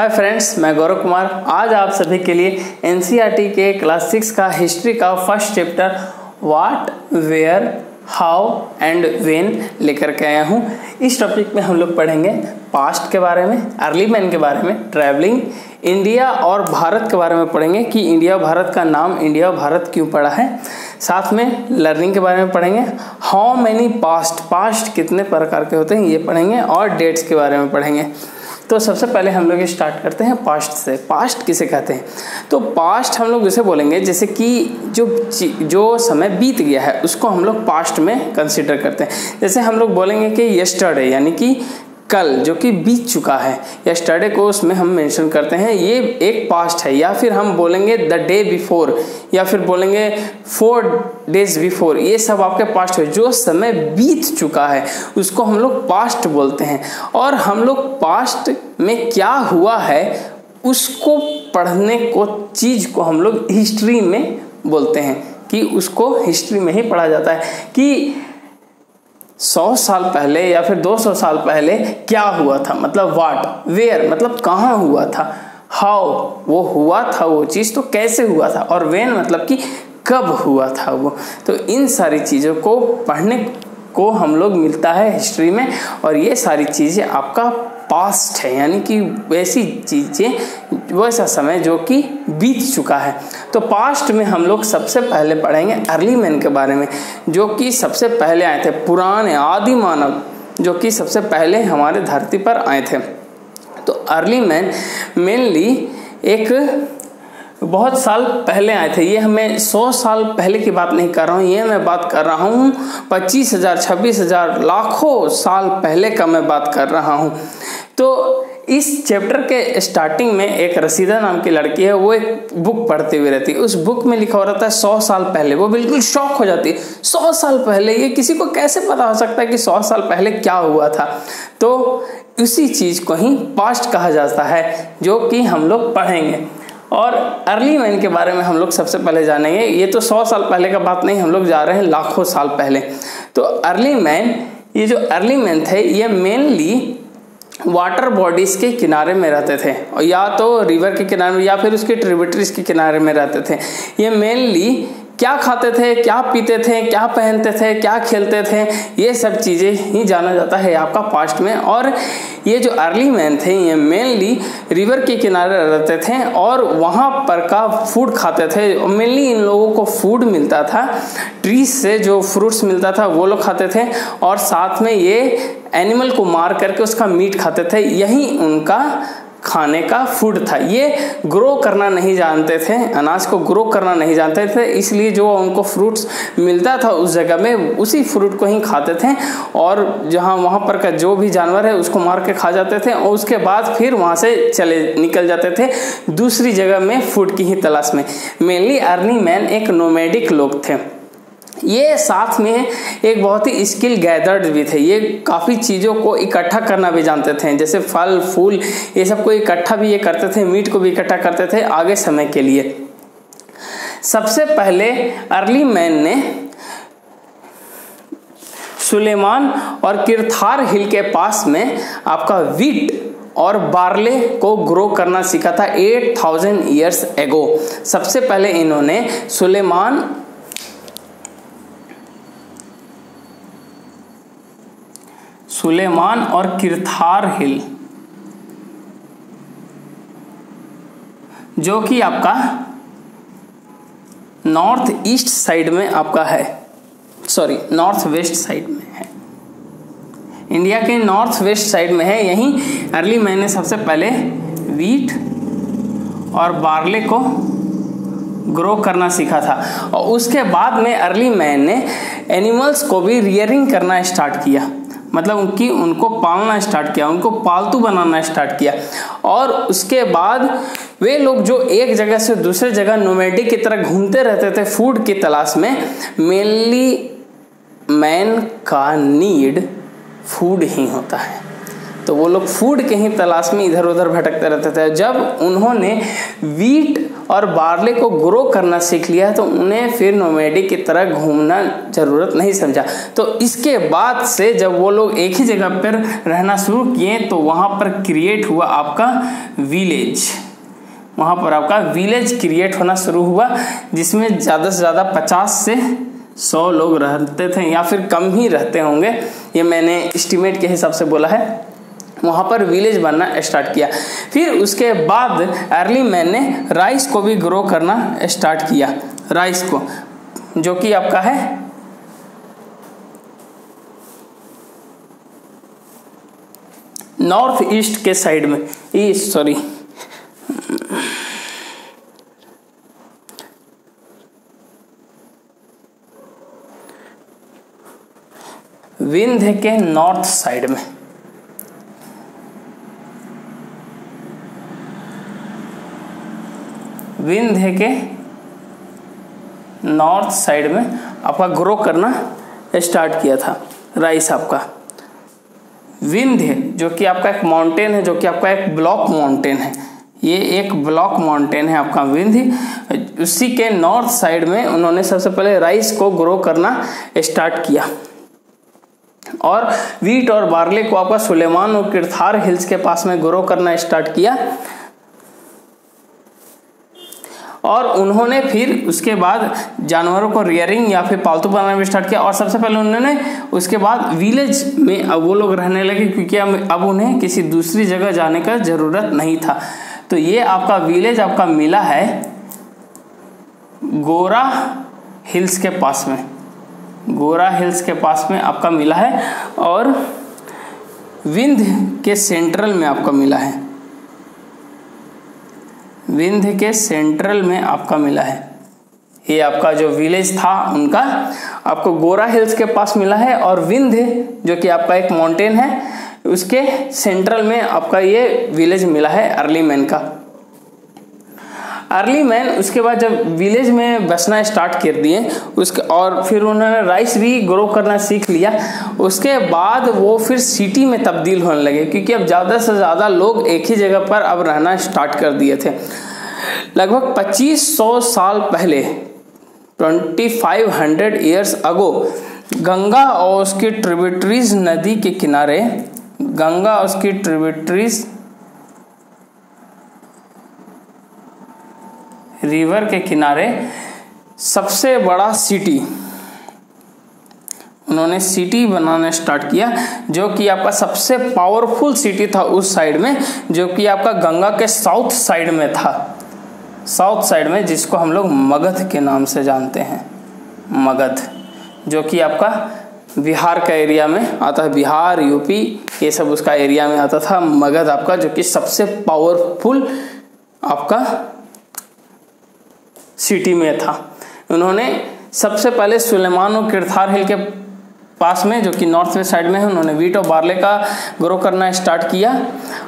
Hi friends, मैं गौरव कुमार आज आप सभी के लिए एनसीईआरटी के क्लास 6 का हिस्ट्री का first chapter what, where, how and when लेकर के आया हूँ। इस टॉपिक में हम लोग पढ़ेंगे पास्ट के बारे में, अर्ली मैन के बारे में, ट्रैवलिंग, इंडिया और भारत के बारे में पढ़ेंगे कि इंडिया और भारत का नाम इंडिया और भारत क्यों पड़ा है। साथ में लर्निंग के बारे में पढ़ेंगे, हाउ मैनी पास्ट कितने प्रकार के होते हैं ये पढ़ेंगे और डेट्स के बारे में पढ़ेंगे। तो सबसे पहले हम लोग स्टार्ट करते हैं पास्ट से। पास्ट किसे कहते हैं? तो पास्ट हम लोग उसे बोलेंगे जैसे कि जो समय बीत गया है उसको हम लोग पास्ट में कंसीडर करते हैं। जैसे हम लोग बोलेंगे कि यस्टरडे यानी कि कल जो कि बीत चुका है, यस्टरडे को उसमें हम मेंशन करते हैं, ये एक पास्ट है। या फिर हम बोलेंगे द डे बिफोर या फिर बोलेंगे 4 days बिफोर, ये सब आपके पास्ट है। जो समय बीत चुका है उसको हम लोग पास्ट बोलते हैं। और हम लोग पास्ट में क्या हुआ है उसको पढ़ने को चीज को हम लोग हिस्ट्री में बोलते हैं कि उसको हिस्ट्री में ही पढ़ा जाता है कि 100 साल पहले या फिर 200 साल पहले क्या हुआ था, मतलब व्हाट, वेयर मतलब कहाँ हुआ था, हाउ वो हुआ था वो चीज़ तो कैसे हुआ था, और व्हेन मतलब कि कब हुआ था वो। तो इन सारी चीज़ों को पढ़ने को हम लोग मिलता है हिस्ट्री में। और ये सारी चीज़ें आपका पास्ट है यानी कि वैसी चीज़ें, वैसा समय जो कि बीत चुका है। तो पास्ट में हम लोग सबसे पहले पढ़ेंगे अर्ली मैन के बारे में, जो कि सबसे पहले आए थे, पुराने आदि मानव जो कि सबसे पहले हमारे धरती पर आए थे। तो अर्ली मैन मेनली एक बहुत साल पहले आए थे। ये हमें 100 साल पहले की बात नहीं कर रहा हूँ, ये मैं बात कर रहा हूँ 25,000 26,000 लाखों साल पहले का मैं बात कर रहा हूँ। तो इस चैप्टर के स्टार्टिंग में एक रसीदा नाम की लड़की है, वो एक बुक पढ़ते हुए रहती है। उस बुक में लिखा हो रहता है 100 साल पहले। वो बिल्कुल शॉक हो जाती है, 100 साल पहले, ये किसी को कैसे पता हो सकता है कि 100 साल पहले क्या हुआ था। तो उसी चीज़ को ही पास्ट कहा जाता है जो कि हम लोग पढ़ेंगे। और अर्ली मैन के बारे में हम लोग सबसे पहले जानेंगे। ये तो 100 साल पहले का बात नहीं, हम लोग जा रहे हैं लाखों साल पहले। तो अर्ली मैन, ये जो अर्ली मैन थे ये मेनली वाटर बॉडीज के किनारे में रहते थे, और या तो रिवर के किनारे में या फिर उसके ट्रिब्यूटरीज के किनारे में रहते थे। ये मेनली क्या खाते थे, क्या पीते थे, क्या पहनते थे, क्या खेलते थे, ये सब चीज़ें ही जाना जाता है आपका पास्ट में। और ये जो अर्ली मैन थे ये मेनली रिवर के किनारे रहते थे और वहाँ पर का फूड खाते थे। मेनली इन लोगों को फूड मिलता था ट्रीज से, जो फ्रूट्स मिलता था वो लोग खाते थे, और साथ में ये एनिमल को मार करके उसका मीट खाते थे। यही उनका खाने का फूड था। ये ग्रो करना नहीं जानते थे, अनाज को ग्रो करना नहीं जानते थे, इसलिए जो उनको फ्रूट्स मिलता था उस जगह में उसी फ्रूट को ही खाते थे। और जहाँ वहाँ पर का जो भी जानवर है उसको मार के खा जाते थे, और उसके बाद फिर वहाँ से निकल जाते थे दूसरी जगह में फूड की ही तलाश में। मेनली अर्ली मैन एक नोमैडिक लोग थे। ये साथ में एक बहुत ही स्किल गैदर्ड भी थे। ये काफ़ी चीज़ों को इकट्ठा करना भी जानते थे, जैसे फल फूल ये सब को इकट्ठा भी ये करते थे, मीट को भी इकट्ठा करते थे आगे समय के लिए। सबसे पहले अर्ली मैन ने सुलेमान और किरथार हिल के पास में आपका वीट और बार्ले को ग्रो करना सीखा था 8000 ईयर्स एगो। सबसे पहले इन्होंने सुलेमान और किरथार हिल जो कि आपका नॉर्थ ईस्ट साइड में आपका है, सॉरी नॉर्थ वेस्ट साइड में है, इंडिया के नॉर्थ वेस्ट साइड में है। यहीं अर्ली मैन ने सबसे पहले वीट और बार्ले को ग्रो करना सीखा था। और उसके बाद में अर्ली मैन ने एनिमल्स को भी रियरिंग करना स्टार्ट किया, मतलब उनको पालना स्टार्ट किया, उनको पालतू बनाना स्टार्ट किया। और उसके बाद वे लोग जो एक जगह से दूसरे जगह नोमैडिक की तरह घूमते रहते थे फूड की तलाश में। मेनली मैन का नीड फूड ही होता है, तो वो लोग फूड के ही तलाश में इधर उधर भटकते रहते थे। जब उन्होंने वीट और बार्ले को ग्रो करना सीख लिया तो उन्हें फिर नोमैडिक की तरह घूमना ज़रूरत नहीं समझा। तो इसके बाद से जब वो लोग एक ही जगह पर रहना शुरू किए तो वहाँ पर क्रिएट हुआ आपका विलेज, वहाँ पर आपका विलेज क्रिएट होना शुरू हुआ, जिसमें ज़्यादा से ज़्यादा 50 से 100 लोग रहते थे या फिर कम ही रहते होंगे, ये मैंने एस्टिमेट के हिसाब से बोला है। वहाँ पर विलेज बनना स्टार्ट किया। फिर उसके बाद अर्ली मैन ने राइस को भी ग्रो करना स्टार्ट किया, राइस को, जो कि आपका है नॉर्थ ईस्ट के साइड में, विंध्य के नॉर्थ साइड में, विंध्य के नॉर्थ साइड में आपका ग्रो करना स्टार्ट किया था राइस आपका। विंध्य जो कि आपका एक माउंटेन है, जो कि आपका एक ब्लॉक माउंटेन है, ये एक ब्लॉक माउंटेन है आपका विंध्य, उसी के नॉर्थ साइड में उन्होंने सबसे पहले राइस को ग्रो करना स्टार्ट किया। और वीट और बार्ले को आपका सुलेमान और किरथार हिल्स के पास में ग्रो करना स्टार्ट किया। और उन्होंने फिर उसके बाद जानवरों को रियरिंग या फिर पालतू बनाना भी स्टार्ट किया। और सबसे पहले उन्होंने उसके बाद विलेज में अब वो लोग रहने लगे, क्योंकि अब उन्हें किसी दूसरी जगह जाने का ज़रूरत नहीं था। तो ये आपका विलेज आपका मिला है गोरा हिल्स के पास में, गोरा हिल्स के पास में आपका मिला है, और विंध्य के सेंट्रल में आपका मिला है, विंध्य के सेंट्रल में आपका मिला है। ये आपका जो विलेज था उनका आपको गोरा हिल्स के पास मिला है, और विंध्य जो कि आपका एक माउंटेन है उसके सेंट्रल में आपका ये विलेज मिला है अर्ली मैन का। अर्ली मैन उसके बाद जब विलेज में बसना स्टार्ट कर दिए उसके, और फिर उन्होंने राइस भी ग्रो करना सीख लिया, उसके बाद वो फिर सिटी में तब्दील होने लगे, क्योंकि अब ज़्यादा से ज़्यादा लोग एक ही जगह पर अब रहना स्टार्ट कर दिए थे। लगभग 2500 साल पहले 2500 ईयर्स अगो गंगा और उसकी ट्रिब्यूटरीज नदी के किनारे, गंगा और उसकी ट्रिब्यूटरीज रिवर के किनारे सबसे बड़ा सिटी, उन्होंने सिटी बनाना स्टार्ट किया, जो कि आपका सबसे पावरफुल सिटी था उस साइड में, जो कि आपका गंगा के साउथ साइड में था, साउथ साइड में, जिसको हम लोग मगध के नाम से जानते हैं, मगध, जो कि आपका बिहार का एरिया में आता है, बिहार यूपी ये सब उसका एरिया में आता था मगध आपका, जो कि सबसे पावरफुल आपका सिटी में था। उन्होंने सबसे पहले सुलेमान और किरथार हिल के पास में, जो कि नॉर्थ वेस्ट साइड में है, उन्होंने वीट और बार्ले का ग्रो करना स्टार्ट किया,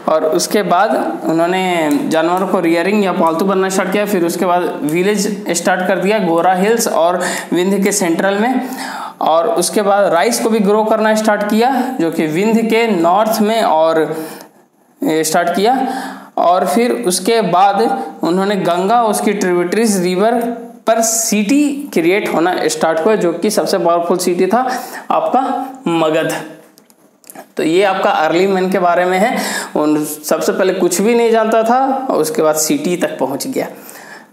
और उसके बाद उन्होंने जानवरों को रियरिंग या पालतू बनना स्टार्ट किया। फिर उसके बाद विलेज स्टार्ट कर दिया गोरा हिल्स और विंध्य के सेंट्रल में, और उसके बाद राइस को भी ग्रो करना स्टार्ट किया, जो कि विंध्य के नॉर्थ में और स्टार्ट किया। और फिर उसके बाद उन्होंने गंगा उसकी ट्रिब्यूटरीज रिवर पर सिटी क्रिएट होना स्टार्ट हुआ, जो कि सबसे पावरफुल सिटी था आपका मगध। तो ये आपका अर्ली मैन के बारे में है। उन सबसे पहले कुछ भी नहीं जानता था और उसके बाद सिटी तक पहुंच गया।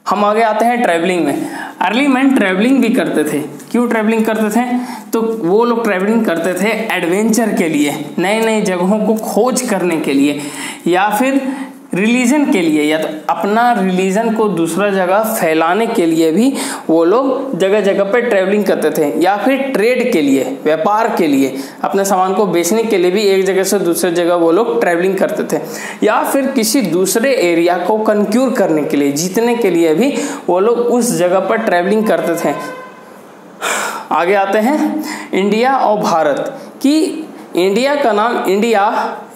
हम आगे आते हैं ट्रैवलिंग में। अर्ली मैन ट्रैवलिंग भी करते थे। क्यों ट्रैवलिंग करते थे? तो वो लोग ट्रैवलिंग करते थे एडवेंचर के लिए, नई नई जगहों को खोज करने के लिए, या फिर रिलीजन के लिए, या तो अपना रिलीजन को दूसरा जगह फैलाने के लिए भी वो लोग जगह जगह पर ट्रैवलिंग करते थे, या फिर ट्रेड के लिए, व्यापार के लिए, अपने सामान को बेचने के लिए भी एक जगह से दूसरे जगह वो लोग ट्रैवलिंग करते थे, या फिर किसी दूसरे एरिया को कंक्यूर करने के लिए, जीतने के लिए भी वो लोग उस जगह पर ट्रैवलिंग करते थे। आगे आते हैं इंडिया और भारत कि इंडिया का नाम इंडिया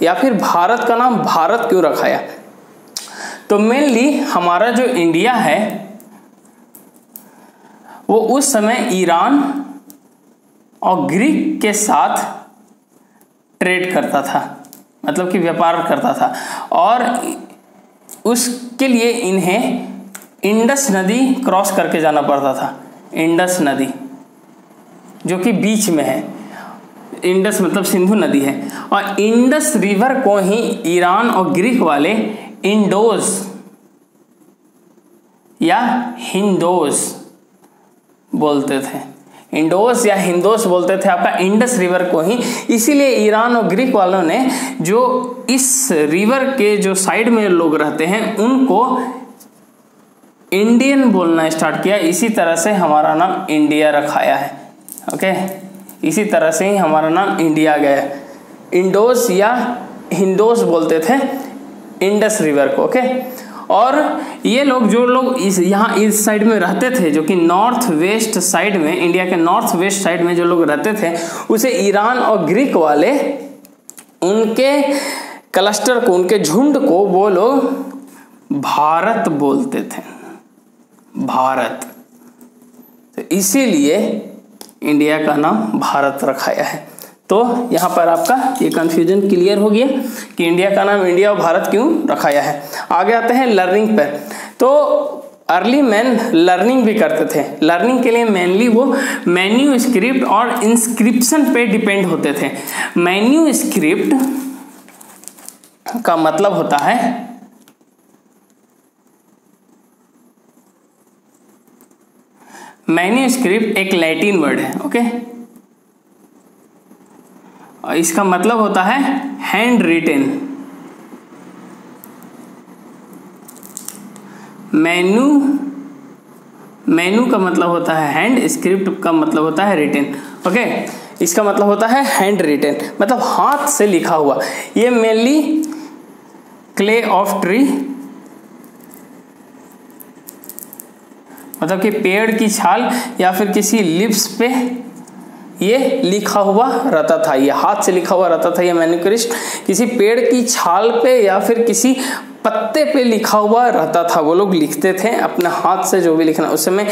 या फिर भारत का नाम भारत क्यों रखाया। तो मेनली हमारा जो इंडिया है वो उस समय ईरान और ग्रीक के साथ ट्रेड करता था, मतलब कि व्यापार करता था, और उसके लिए इन्हें इंडस नदी क्रॉस करके जाना पड़ता था, इंडस नदी जो कि बीच में है, इंडस मतलब सिंधु नदी है। और इंडस रिवर को ही ईरान और ग्रीक वाले इंडोस या हिंदोस बोलते थे, इंडोस या हिंदोस बोलते थे आपका इंडस रिवर को ही। इसीलिए ईरान और ग्रीक वालों ने जो इस रिवर के जो साइड में लोग रहते हैं उनको इंडियन बोलना स्टार्ट किया। इसी तरह से हमारा नाम इंडिया रखाया है। ओके, इसी तरह से ही हमारा नाम इंडिया गया। इंडोस या हिंदोस बोलते थे इंडस रिवर को। ओके, और ये लोग जो लोग यहाँ इस साइड में रहते थे, जो कि नॉर्थ वेस्ट साइड में, इंडिया के नॉर्थ वेस्ट साइड में जो लोग रहते थे, उसे ईरान और ग्रीक वाले उनके क्लस्टर को, उनके झुंड को वो लोग भारत बोलते थे, भारत। तो इसीलिए इंडिया का नाम भारत रखाया है। तो यहाँ पर आपका ये कंफ्यूजन क्लियर हो गया कि इंडिया का नाम इंडिया और भारत क्यों रखाया है। आगे आते हैं लर्निंग पर। तो अर्ली मैन लर्निंग भी करते थे। लर्निंग के लिए मेनली वो मैन्यूस्क्रिप्ट और इंस्क्रिप्शन पे डिपेंड होते थे। मैन्यूस्क्रिप्ट का मतलब होता है मैन्यूस्क्रिप्ट एक लैटिन वर्ड है। ओके, और इसका मतलब होता है हैंड रिटेन। मेनू का मतलब होता है हैंड, स्क्रिप्ट का मतलब होता है रिटेन। ओके, इसका मतलब होता है हैंड रिटेन, मतलब हाथ से लिखा हुआ। ये मेनली क्ले ऑफ ट्री, मतलब कि पेड़ की छाल या फिर किसी लिप्स पे ये लिखा हुआ रहता था, ये हाथ से लिखा हुआ रहता था। ये मैन्यूस्क्रिप्ट किसी पेड़ की छाल पे या फिर किसी पत्ते पे लिखा हुआ रहता था। वो लोग लिखते थे अपने हाथ से, जो भी लिखना। उस समय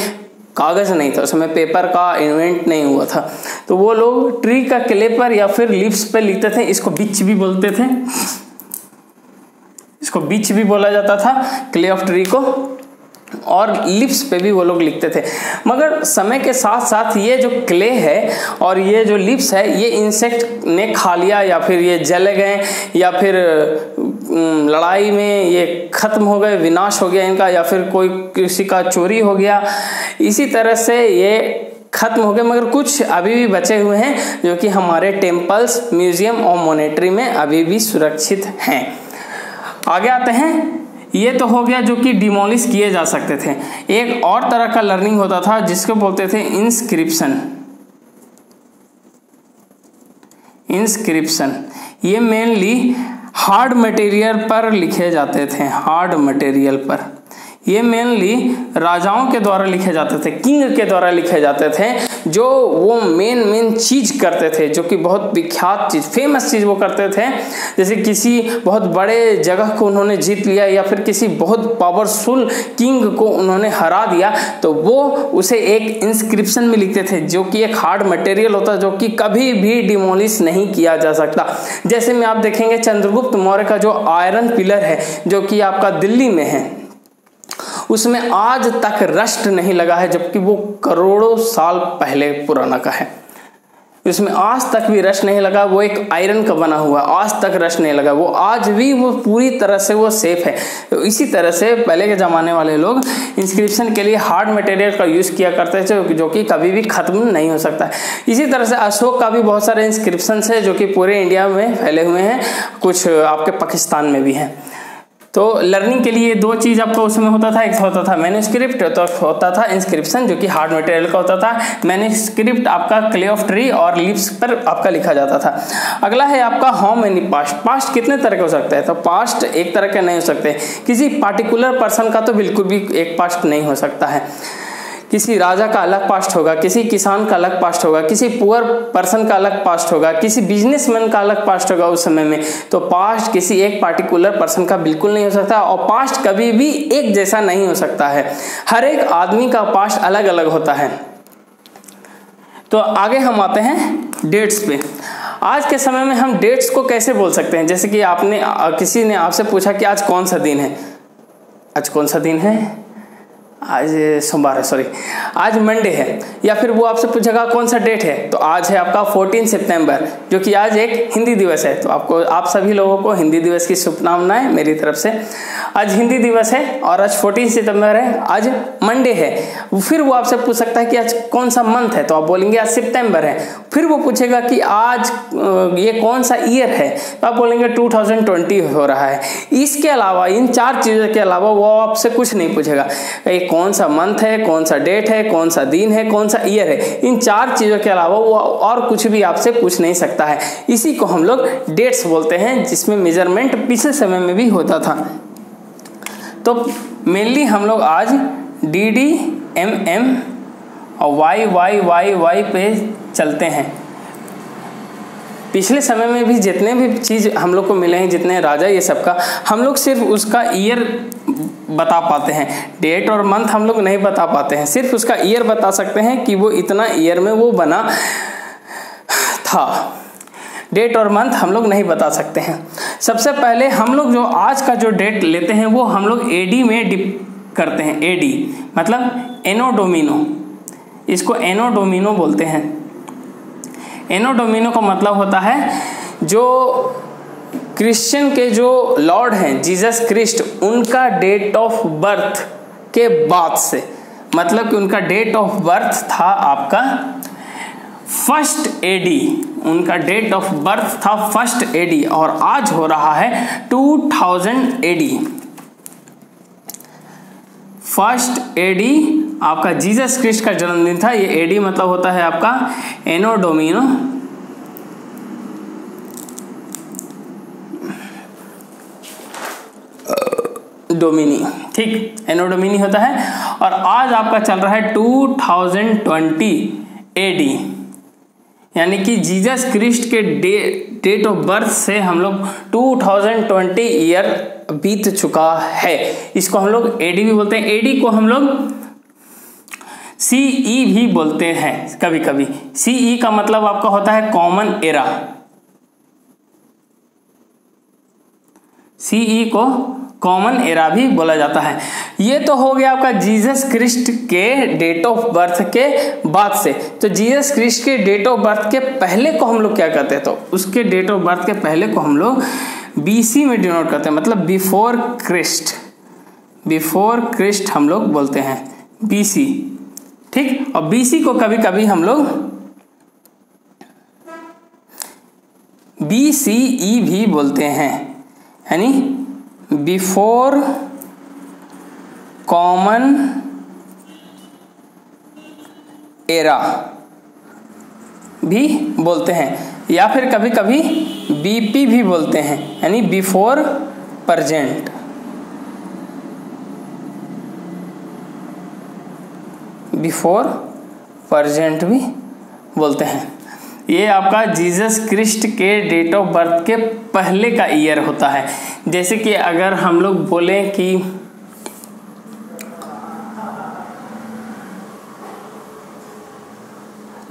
कागज नहीं था, उस समय पेपर का इन्वेंट नहीं हुआ था। तो वो लोग ट्री का क्ले पर या फिर लिप्स पे लिखते थे। इसको बिच भी बोलते थे, इसको बिच भी बोला जाता था क्ले ऑफ ट्री को, और लिप्स पे भी वो लोग लिखते थे। मगर समय के साथ साथ ये जो क्ले है और ये जो लिप्स है, ये इंसेक्ट ने खा लिया, या फिर ये जल गए, या फिर लड़ाई में ये खत्म हो गए, विनाश हो गया इनका, या फिर कोई किसी का चोरी हो गया। इसी तरह से ये खत्म हो गए। मगर कुछ अभी भी बचे हुए हैं जो कि हमारे टेम्पल्स, म्यूजियम और मॉनेटरी में अभी भी सुरक्षित हैं। आगे आते हैं। ये तो हो गया जो कि डिमोलिश किए जा सकते थे। एक और तरह का लर्निंग होता था जिसको बोलते थे इंस्क्रिप्शन। इंस्क्रिप्शन ये मेनली हार्ड मटेरियल पर लिखे जाते थे। हार्ड मटेरियल पर ये मेनली राजाओं के द्वारा लिखे जाते थे, किंग के द्वारा लिखे जाते थे, जो वो मेन चीज करते थे, जो कि बहुत विख्यात चीज, फेमस चीज वो करते थे। जैसे किसी बहुत बड़े जगह को उन्होंने जीत लिया, या फिर किसी बहुत पावरफुल किंग को उन्होंने हरा दिया, तो वो उसे एक इंस्क्रिप्शन में लिखते थे, जो कि एक हार्ड मटेरियल होता है, जो कि कभी भी डिमोलिश नहीं किया जा सकता। जैसे में आप देखेंगे चंद्रगुप्त मौर्य का जो आयरन पिलर है, जो कि आपका दिल्ली में है, उसमें आज तक रस्ट नहीं लगा है, जबकि वो करोड़ों साल पहले पुराना का है। इसमें आज तक भी रस्ट नहीं लगा। वो एक आयरन का बना हुआ, आज तक रस्ट नहीं लगा, वो आज भी वो पूरी तरह से वो सेफ है। तो इसी तरह से पहले के ज़माने वाले लोग इंस्क्रिप्शन के लिए हार्ड मटेरियल का यूज़ किया करते थे, जो कि कभी भी ख़त्म नहीं हो सकता। इसी तरह से अशोक का भी बहुत सारे इंस्क्रिप्शन है जो कि पूरे इंडिया में फैले हुए हैं, कुछ आपके पाकिस्तान में भी हैं। तो लर्निंग के लिए दो चीज़ आपका उसमें होता था, एक होता था मैन्यूस्क्रिप्ट, तो होता था इंस्क्रिप्शन जो कि हार्ड मटेरियल का होता था। मैन्यूस्क्रिप्ट आपका क्ले ऑफ ट्री और लिप्स पर आपका लिखा जाता था। अगला है आपका हाउ मेनी पास्ट। पास्ट कितने तरह के हो सकते हैं? तो पास्ट एक तरह के नहीं हो सकते। किसी पार्टिकुलर पर्सन का तो बिल्कुल भी एक पास्ट नहीं हो सकता है। किसी राजा का अलग पास्ट होगा, किसी किसान का अलग पास्ट होगा, किसी पुअर पर्सन का अलग पास्ट होगा, किसी बिजनेसमैन का अलग पास्ट होगा उस समय में। तो पास्ट किसी एक पार्टिकुलर पर्सन का बिल्कुल नहीं हो सकता, और पास्ट कभी भी एक जैसा नहीं हो सकता है। हर एक आदमी का पास्ट अलग अलग होता है। तो आगे हम आते हैं डेट्स पे। आज के समय में हम डेट्स को कैसे बोल सकते हैं? जैसे कि किसी ने आपसे पूछा कि आज कौन सा दिन है, आज कौन सा दिन है, आज सोमवार है, सॉरी आज मंडे है, या फिर वो आपसे पूछेगा कौन सा डेट है, तो आज है आपका 14 सितंबर, जो कि आज एक हिंदी दिवस है। तो आप सभी लोगों को हिंदी दिवस की शुभकामनाएं मेरी तरफ से। आज हिंदी दिवस है और आज 14 सितंबर है, आज मंडे है। फिर वो आपसे पूछ सकता है कि आज कौन सा मंथ है, तो आप बोलेंगे आज सितंबर है। फिर वो पूछेगा कि आज ये कौन सा ईयर है, तो आप बोलेंगे 2020 हो रहा है। इसके अलावा, इन 4 चीज़ों के अलावा वो आपसे कुछ नहीं पूछेगा। कौन सा मंथ है, कौन सा डेट है, कौन सा दिन है, कौन सा ईयर है, इन 4 चीज़ों के अलावा वो और कुछ भी आपसे पूछ नहीं सकता है। इसी को हम लोग डेट्स बोलते हैं, जिसमें मेजरमेंट पिछले समय में भी होता था। तो मेनली हम लोग आज DD, MM और YYYY पे चलते हैं। पिछले समय में भी जितने भी चीज़ हम लोग को मिले हैं, जितने राजा ये सब का, हम लोग सिर्फ उसका ईयर बता पाते हैं। डेट और मंथ हम लोग नहीं बता पाते हैं, सिर्फ उसका ईयर बता सकते हैं कि वो इतना ईयर में वो बना था। डेट और मंथ हम लोग नहीं बता सकते हैं। सबसे पहले हम लोग जो आज का जो डेट लेते हैं वो हम लोग AD में डिप करते हैं। AD मतलब एनो डोमिनो, इसको एनो डोमिनो बोलते हैं। एनो डोमिनो का मतलब होता है जो क्रिश्चियन के जो लॉर्ड हैं जीसस क्रिस्ट, उनका डेट ऑफ बर्थ के बाद से, मतलब कि उनका डेट ऑफ बर्थ था आपका 1 AD, उनका डेट ऑफ बर्थ था 1 AD और आज हो रहा है 2000 AD। 1 AD आपका जीसस क्रिस्ट का जन्मदिन था। ये AD मतलब होता है आपका एनो डोमिनो, डोमिनी, ठीक, एनो डोमिनी होता है। और आज आपका चल रहा है 2020 AD, यानी कि जीसस क्रिस्ट के डेट ऑफ बर्थ से हम लोग 2020 ईयर बीत चुका है। इसको हम लोग AD भी बोलते हैं। AD को हम लोग CE भी बोलते हैं कभी कभी। CE का मतलब आपका होता है कॉमन एरा। CE को कॉमन एरा भी बोला जाता है। ये तो हो गया आपका जीसस क्रिस्ट के डेट ऑफ बर्थ के बाद से। तो जीसस क्रिस्ट के डेट ऑफ बर्थ के पहले को हम लोग क्या कहते हैं, तो उसके डेट ऑफ बर्थ के पहले को हम लोग BC में डिनोट करते हैं, मतलब बिफोर क्रिस्ट। बिफोर क्रिस्ट हम लोग बोलते हैं BC, ठीक। और BC को कभी कभी हम लोग BCE भी बोलते हैं, यानी बिफोर कॉमन एरा भी बोलते हैं, या फिर कभी कभी BP भी बोलते हैं, यानी बिफोर प्रेजेंट। बिफोर प्रेजेंट भी बोलते हैं। ये आपका जीसस क्रिस्ट के डेट ऑफ बर्थ के पहले का ईयर होता है। जैसे कि अगर हम लोग बोलें कि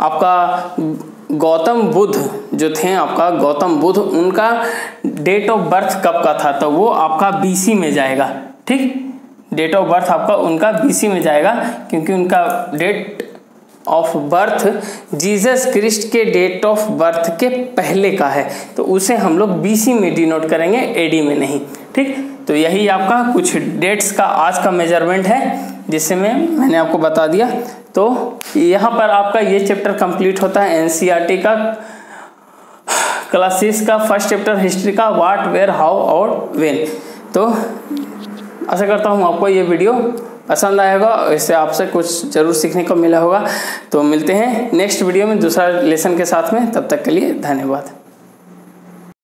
आपका गौतम बुद्ध जो थे, आपका गौतम बुद्ध, उनका डेट ऑफ बर्थ कब का था, तो वो आपका BC में जाएगा, ठीक। डेट ऑफ बर्थ आपका उनका BC में जाएगा, क्योंकि उनका date of birth Jesus Christ के डेट ऑफ बर्थ के पहले का है, तो उसे हम लोग BC में डिनोट करेंगे, AD में नहीं, ठीक। तो यही आपका कुछ डेट्स का आज का मेजरमेंट है, जिससे मैंने आपको बता दिया। तो यहाँ पर आपका ये चैप्टर कंप्लीट होता है NCERT का क्लास 6 का फर्स्ट चैप्टर हिस्ट्री का, व्हाट, वेयर, हाउ और व्हेन। तो आशा करता हूँ आपको ये वीडियो पसंद आएगा, इससे आपसे कुछ जरूर सीखने को मिला होगा। तो मिलते हैं नेक्स्ट वीडियो में दूसरा लेसन के साथ में, तब तक के लिए धन्यवाद।